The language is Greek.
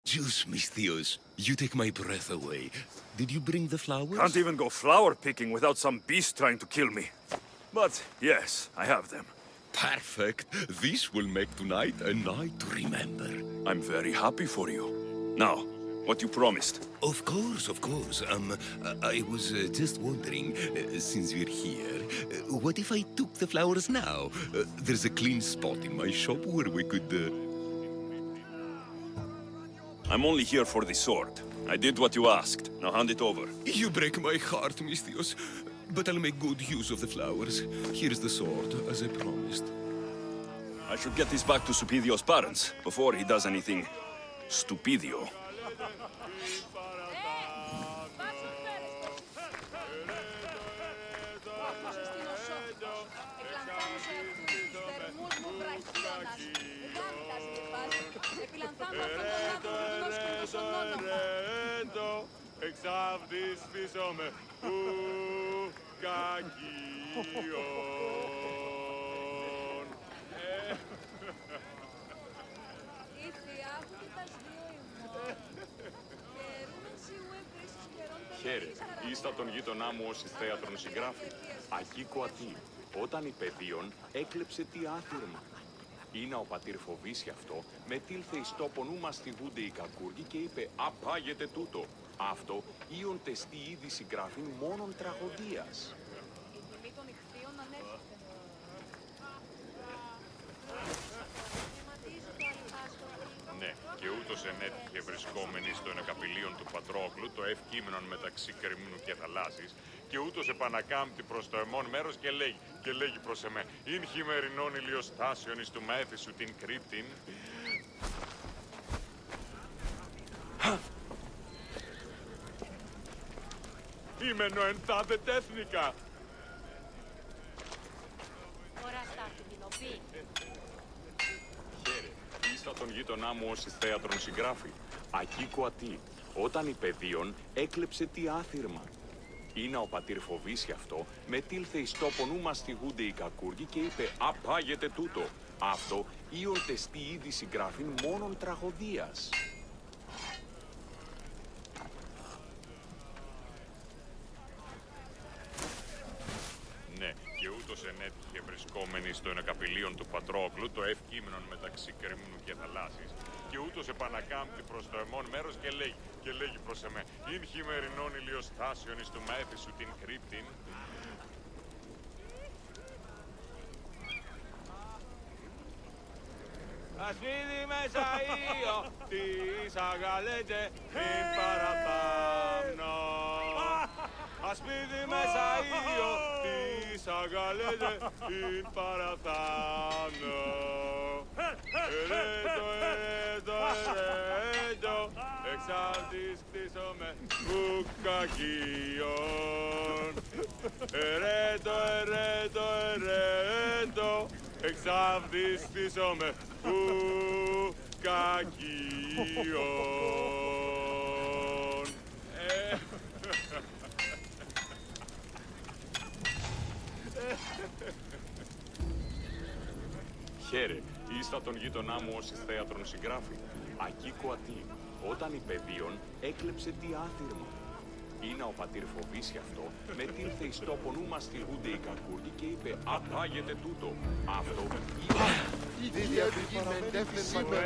Juice, Misthios, you take my breath away. Did you bring the flowers? Can't even go flower picking without some beast trying to kill me. But yes, I have them. Perfect. This will make tonight a night to remember. I'm very happy for you. Now, what you promised. Of course, of course. I was just wondering, since we're here, what if I took the flowers now? There's a clean spot in my shop where we could... I'm only here for the sword. I did what you asked. Now hand it over. You break my heart, Misthios. But I'll make good use of the flowers. Here's the sword, as I promised. I should get this back to Supidio's parents before he does anything stupidio. Εξάβδεις πίσω με κακίον. Χαίρε, ήστα τον γείτονά μου ως εις θέατρον συγγράφει. Ακίκο ατή, όταν η παιδίον έκλεψε τι άθυρμα. Ήνα ο πατήρ φοβήσει αυτό, μετήλθε εις τόπον ου μαστιγούνται οι κακούργοι και είπε «Απάγεται τούτο». Αυτό ήον τεστή ήδη συγγραφήν μόνον τραγωδίας. Η τιμή των ηχθείων ανέφερε. Ναι, και ούτως ενέτυχε βρισκόμενοι στο ενεκαπηλίον του Πατρόκλου το ευκείμενον μεταξύ Κερμίνου και θαλάσσης και ούτως επανακάμπτει προς το εμόν μέρος και λέγει προς εμέ «Ειν χειμερινών ηλιοστάσεων εις του μέθησου την κρύπτην». Είμαι νοενθάδε τέθνικα. Ωραία στάθη την οπή. Χαίρε, ήστα τον γείτονά μου ως εις θέατρον συγγράφει. Ακίκο ατή, όταν η παιδίον έκλεψε τι άθυρμα. Ήνα ο πατήρ φοβήσει αυτό, μετήλθε εις τόπον ου μαστιγούνται οι κακούργοι και είπε «Απάγεται τούτο». Αυτό ήον τεστή ήδη συγγράφην μόνον τραγωδίας. Ναι, και ούτως ενέτυχε βρισκόμενοι στο ενεκαπηλίον του Πατρόκλου το ευκείμενον μεταξύ Κερμίνου και θαλάσσης και ούτως επανακάμπτει προς το εμόν μέρος και λέγει προς εμέ «Ειν χειμερινών ηλιοστάσεων εις του μέθησου την κρύπτην». Ασπίδι μέσα ήλιο, της αγαλέτζε, μην παραπάνω. Ασπίδι μέσα ήλιο, της αγαλέτζε, μην παραπάνω. Ερέτο, εξάρτης κτίσομαι ουκακίον. Ερέτο, εξάρτης κτίσομαι ουκακίον. Χαίρε, ήστα τον γείτονά μου ως εις θέατρον συγγράφει. Ακίκο ατή, όταν η παιδίον έκλεψε τι άθυρμα. Ήνα ο πατήρ φοβήσει αυτό, μετήλθε εις τόπον ου μαστιγούνται οι κακούργοι και είπε «Απάγεται τούτο». Αυτό Η διαδρομή με εντέφθεν σήμερα.